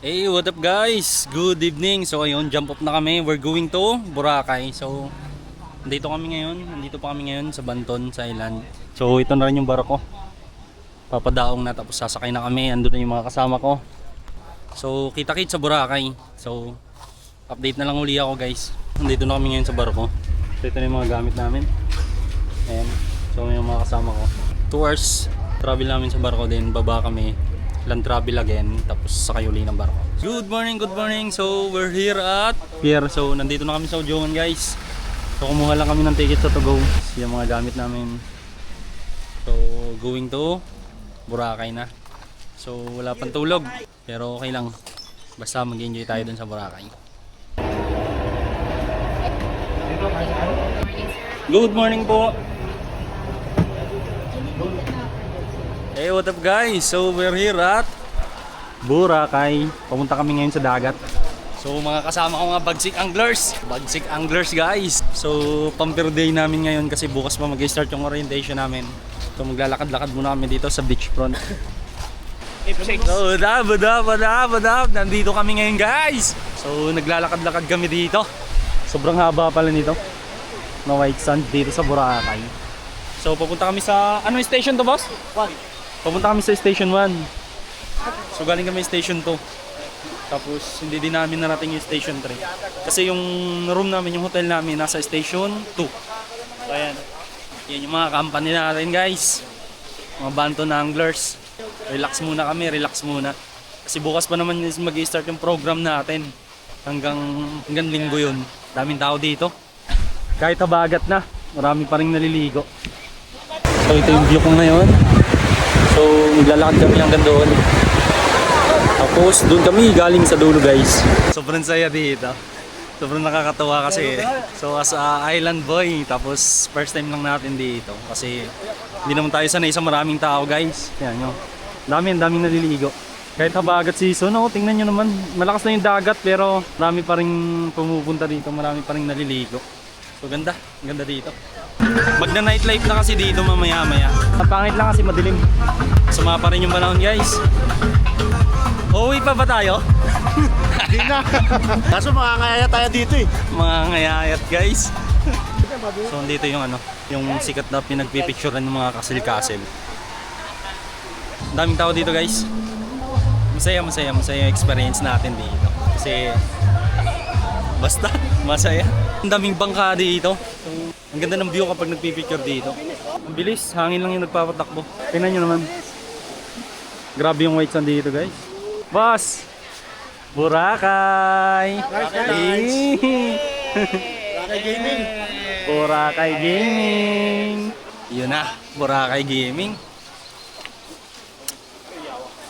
Hey, what up guys? Good evening. So ayun, jump off na kami. We're going to Boracay. So nandito kami ngayon. Nandito pa kami ngayon sa Banton, sa island. So ito na rin yung barko. Papadaong na tapos sasakay na kami. Andun na yung mga kasama ko. So kita-kits sa Boracay. So update na lang uli ako guys. Nandito na kami ngayon sa barko. So ito na yung mga gamit namin. Ayan. So yung mga kasama ko. 2 hours travel namin sa barko din. Baba kami. Land travel again, tapos sakay uli ng barko. Good morning, good morning. So we're here at pier. So nandito na kami sa Ujongan guys. So kumuha lang kami ng ticket sa to go. Yung mga gamit namin. So going to Boracay na. So wala pang tulog, pero okay lang. Basta mag-enjoy tayo dun sa Boracay. Good morning po. Hey, what up guys? So we're here at Boracay. Pumunta kami ngayon sa dagat. So mga kasama ko mga bagsik anglers. Bagsik anglers guys. So pamper day namin ngayon kasi bukas pa mag-start yung orientation namin. So maglalakad-lakad muna kami dito sa beachfront. So badab. Nandito kami ngayon guys. So naglalakad-lakad kami dito. Sobrang haba pala nito na white sand dito sa Boracay. So pupunta kami sa ano station to boss? Pupunta kami sa Station 1. So galing kami Station 2. Tapos hindi din namin narating yung Station 3. Kasi yung room namin, yung hotel namin nasa Station 2. So ayan. Yan yung mga company natin guys. Mga Banton anglers. Relax muna kami, relax muna. Kasi bukas pa naman mag-i-start yung program natin. Hanggang linggo yun. Daming tao dito. Kahit habagat na, marami pa rin naliligo. So ito yung view ko ngayon. So maglalakad kami hanggang doon. Tapos doon kami galing sa dulo guys. Sobrang saya dito. Sobrang nakakatawa kasi. So as a island boy, tapos first time lang natin dito. Kasi hindi naman tayo sanay sa maraming tao guys. Yan nyo. Daming naliligo. Kahit habagat season, tingnan nyo naman. Malakas na yung dagat pero marami pa rin pumupunta dito. Marami pa rin naliligo. So ganda dito. Magna nightlife na kasi dito mamaya-maya. Ang pangit lang kasi madilim. Suma pa rin yung panahon guys. Uuwi pa ba tayo? Hindi na. Kaso makangayaya tayo dito eh. Mga ngayayat guys. So dito yung yung sikat na pinagpipicturean ng mga castle. Daming tao dito guys. Masaya yung experience natin dito. Kasi basta masaya. Ang daming bangka dito. Ang ganda ng view kapag nagpipicture dito. Ang bilis, hangin lang yung nagpapatakbo. Tingnan nyo naman. Grabe yung white sand dito guys. Boss! Boracay! Boracay Gaming! Boracay Gaming! Yun na, Boracay Gaming.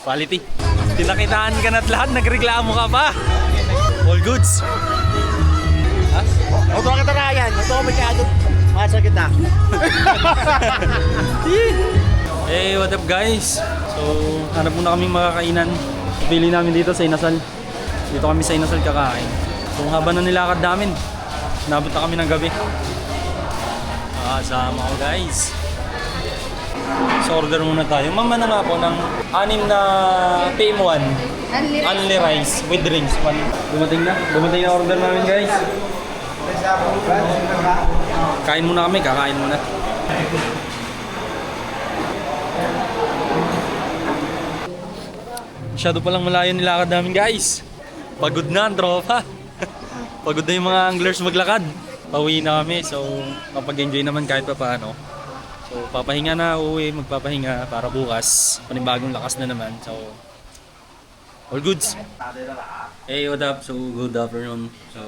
Quality. Pinakitaan ka na't lahat, nagreklamo ka pa. All goods. Ha? Huwag ko kita Ryan. Ito ko masyado. Masa kita. Hey, what up guys? So, hanap muna kaming makakainan. Pili namin dito sa Inasal. Dito kami sa Inasal kakain. So, haba na nilakad namin. Nabot na kami ng gabi. Kasama ko guys. So, order muna tayo. Mama na nga po ng 6 na PM1. Only rice with drinks. Dumating na order namin guys. Kain muna kami, kakain muna. Masyado palang malayo nilakad namin guys. Pagod na ang tropa. Pagod na yung mga anglers maglakad. Pauwi na kami, so mapag-enjoy naman kahit pa paano. So papahinga na, magpapahinga para bukas panibagong lakas na naman. So all goods. Hey, what up? So good afternoon. So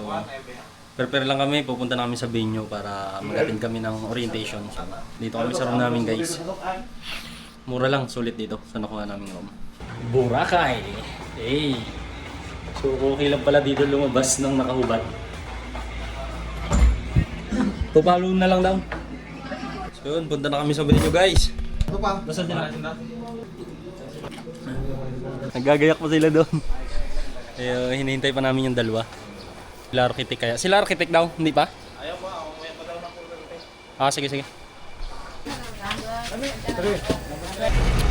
prepare lang kami, pupunta na kami sa venue para mag-attend kami ng orientation. So, dito kami sa room namin guys. Mura lang, sulit dito sa nakuha namin room. Boracay! Hey! So okay lang pala dito lumabas ng nakahubad. Tupalo na lang daw. So yun, punta na kami sa venue guys. Ito pa. Nasaan nila? Nagagayak pa sila doon. Hinihintay pa namin yung dalawa. Sila architect kaya. Sila architect daw, hindi pa? Ayaw pa, umaya pa daw ng architect. Sige.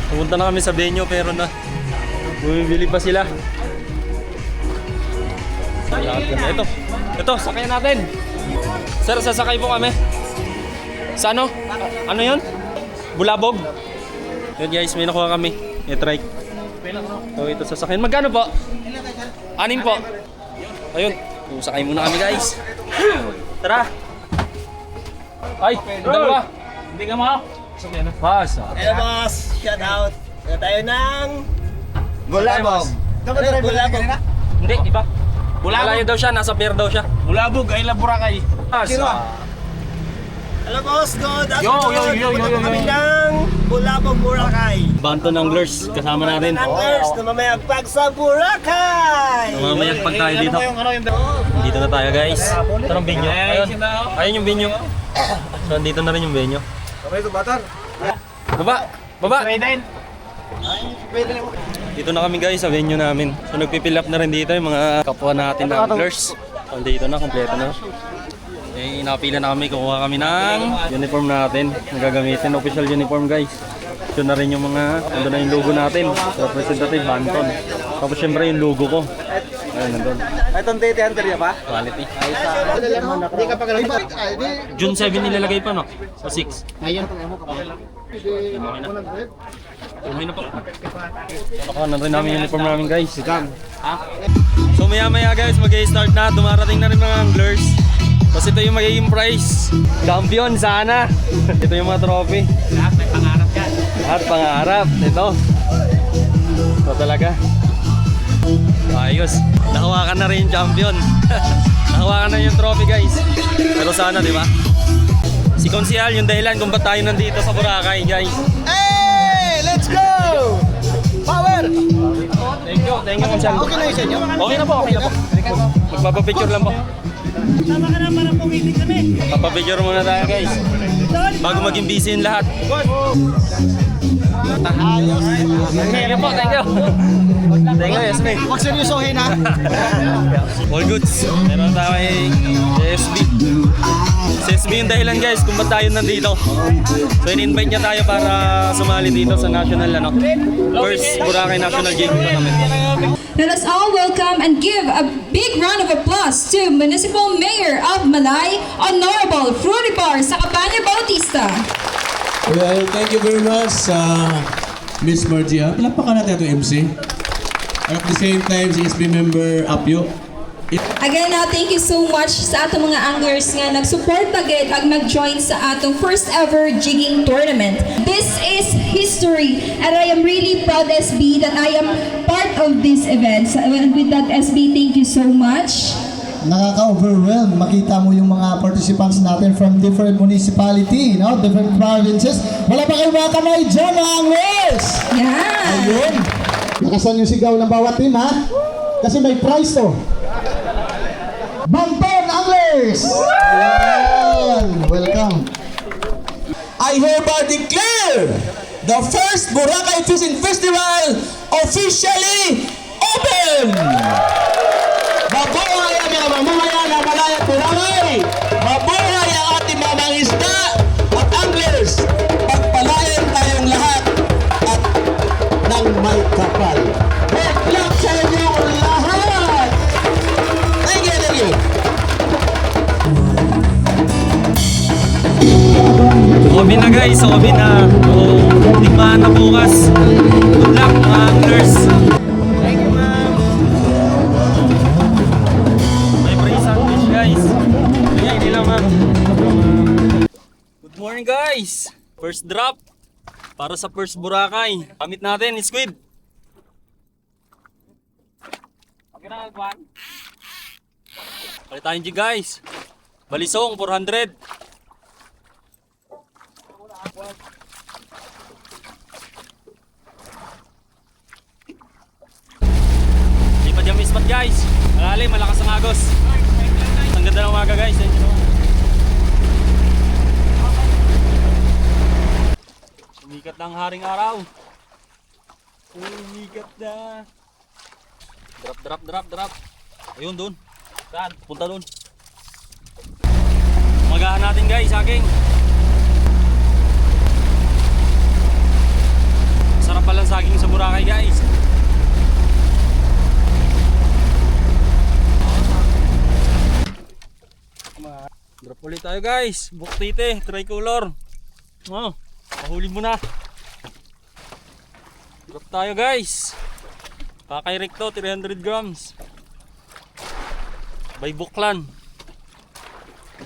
Pupunta na kami sa venue pero bumibili pa sila. Lakad kami. Ito, sakayan natin. Sir, sasakay po kami. Sa ano? Ano yun? Bulabog? Yun guys, may nakuha kami. E-trike. So ito sasakyan. Magkano po? 6 po. Ayun. So, sakay muna kami guys. Tara. Ay, dalawa. Hindi ka mo. Pas. Hello boss, shout out. Na tayo ng Bulabog. Bulabog. Hindi, iba. Malayo daw siya, nasa pier daw siya. Bulabog ay Boracay. Pas. Hello boss, good Yo. afternoon. Kami ng Bulabog, Boracay. Banton Anglers, kasama natin. Anglers na mamayagpag sa Boracay. Mamayag pag tayo dito. Dito na tayo guys. Ito ang venue. Ayun yung venue. So dito na rin yung venue. Baba! Dito na kami guys sa venue namin. So nagpipill up na rin dito yung mga kapwa natin na anglers. So dito na, kompleto na. Eh, inapila na kami, kukuha kami ng uniform natin na gagamitin. Official uniform guys. Ito na rin yung mga, ando na yung logo natin. So representative Banton. Tapos syempre yung logo ko. Ayun, nandun. Itong date hunter niya pa? Quality. Hindi ka pa ganun. June 7 nilalagay pa no? O 6? Ngayon. Umay na po. Nakuha na rin namin yung uniform namin guys. So maya maya guys, mag-i-start na. Dumarating na rin mga anglers. Tapos ito yung magiging prize. Champion sana. Ito yung mga trophy. Lahat may pangarap yan. At pangarap. Ito. Ito talaga. Ayos. Nakawakan na rin yung champion. Nakawakan na yung trophy guys. Pero sana di ba? Si Konsyal yung dahilan kung ba't tayo nandito sa Boracay guys. Hey, let's go! Power! Thank you Konsyal. Okay na yun sa inyo? Okay na po. Magpapapicture lang po. Sama ka na para pumitin kami. Papapicture muna tayo guys. Bago maging busy yung lahat. Thank you po, thank you. Thank you, Yasmin. Huwag seryosohin ha. All goods. Meron tayo kay SB. Si SB yung dahilan guys kung ba't tayo nandito. So in-invite niya tayo para sumali dito sa national first Boracay National Game Tournament. Let us all welcome and give a big round of applause to Municipal Mayor of Malay, Honorable Fruity Sacapanya Bautista. Well, thank you very much, Miss Margia. Palapakan natin ito MC. And at the same time, si SB member Apio. Again, thank you so much sa atong mga anglers nga nag-support agad ag nag-join sa atong first ever jigging tournament. This is history and I am really proud SB that I am part of this event. And with that SB, thank you so much. Nakaka-overwhelm. Makita mo yung mga participants natin from different municipality, no? Different provinces. Wala pa kayo mga kamay dyan, mga anglers! Yeah! Ayun. Lakasan yung sigaw ng bawat team, ha? Kasi may prize to. Banton Anglers! Ayan. Welcome. I hereby declare the first Boracay Fishing Festival officially open! Mabuhay ang mga mamamayan ng Malay at Boracay! Mabuhay ang ating mga mangisda at anglers! Pagpalayan tayong lahat at ng may kapal. Good luck sa inyo lahat! Thank you, thank you! Obi na guys, obi na. So, tikmaan na bukas. Good luck mga anglers. Thank you ma'am. May free sandwich guys. Hindi lang ma'am. Good morning guys. First drop. Para sa first Boracay. Gamit natin, squid. Palit tayong jig guys. Balisong, 400. Lipad yung mispat guys. Malalim, malakas ang agos. Ang ganda ng umaga guys. Sumikat na ang haring araw. Sumikat na. Drop. Ayun doon. Saan? Punta doon. Magahan natin guys, saging. Sarap palang saging sa Boracay guys. Huli tayo guys. Buktite, tricolor. Oh, pahuli mo na. Drop tayo guys. Pakay Recto, 300 grams. By Buklan.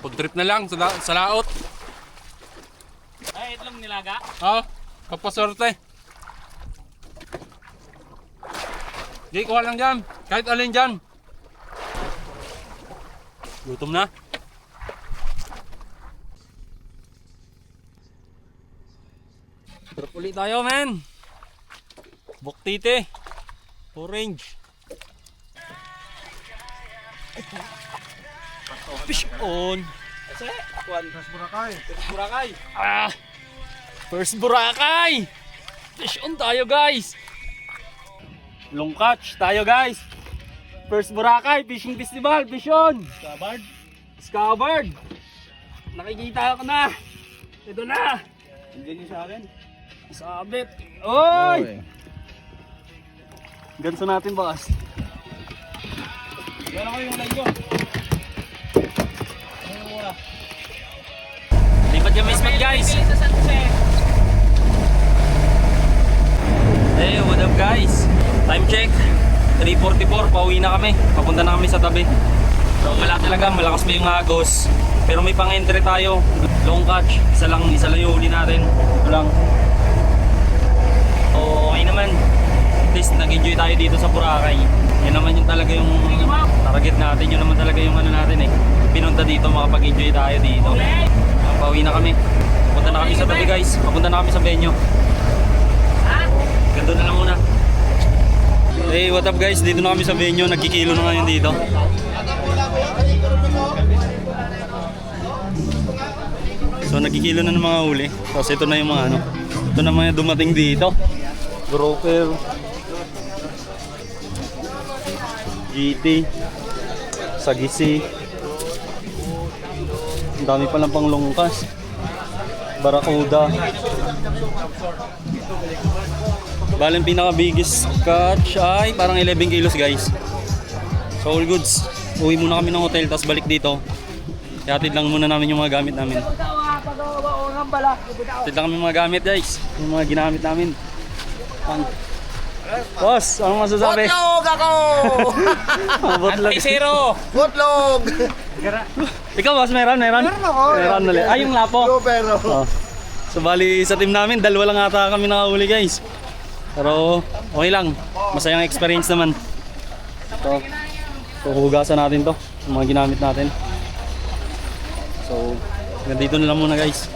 Pag-trip na lang sa laot. Ay, itlong nilaga. Oo, kapasorte. Di, kuha lang dyan. Kahit alin dyan. Gutom na. Drop ulit tayo, men. Buktite. Orange. Fish on. Burakay. Ah! First Boracay! Fish on tayo guys! Long catch tayo guys! First Boracay Fishing Festival! Fish on! Scabard! Scabard! Nakikita ko na! Ito na! Hindi niyo sa akin? Sabit! Oy! Ganso natin boss! Yan ako yung live ko. Lipat yung mismat guys! Hey, what up guys? Time check 3:44, pauwi na kami. Papunta na kami sa tabi. So wala talaga, malakas pa yung agos. Pero may pang-entry tayo. Long catch, isa lang yung huli natin. Ito lang. So okay naman. At least nag-enjoy tayo dito sa Boracay. Yan naman yung talaga yung target natin. Yun naman talaga yung ano natin eh. Pinunta dito, makapag-enjoy tayo dito. Pauwi na kami. Papunta na kami sa tabi guys. Papunta na kami sa venue. Ganda na lang muna. Hey, what up guys? Dito na kami sa venue. Nagkikilo na ngayon dito. So nagkikilo na ng mga huli. Tapos ito na yung mga ano. Ito na mga dumating dito. Grouper. GT. Sagisi. Ang dami palang pang longkas. Barracuda. Bale, pinaka biggest catch ay parang 11 kilos guys. So all goods. Uwi muna kami ng hotel tapos balik dito. Ihatid lang muna namin yung mga gamit namin. Ihatid lang kami yung mga gamit guys. Yung mga ginamit namin. Boss, anong masasabi? Botlog ako! Botlog. Botlog! Ikaw boss, meron? Meron ako. Meron ulit. Ay, yung lapo. Yo, pero... Oh. So bali sa team namin, dalawa lang ata kami nakahuli guys. Pero okay lang, masayang experience naman. So hugasan natin to, yung mga ginamit natin. So hanggang dito na lang muna guys.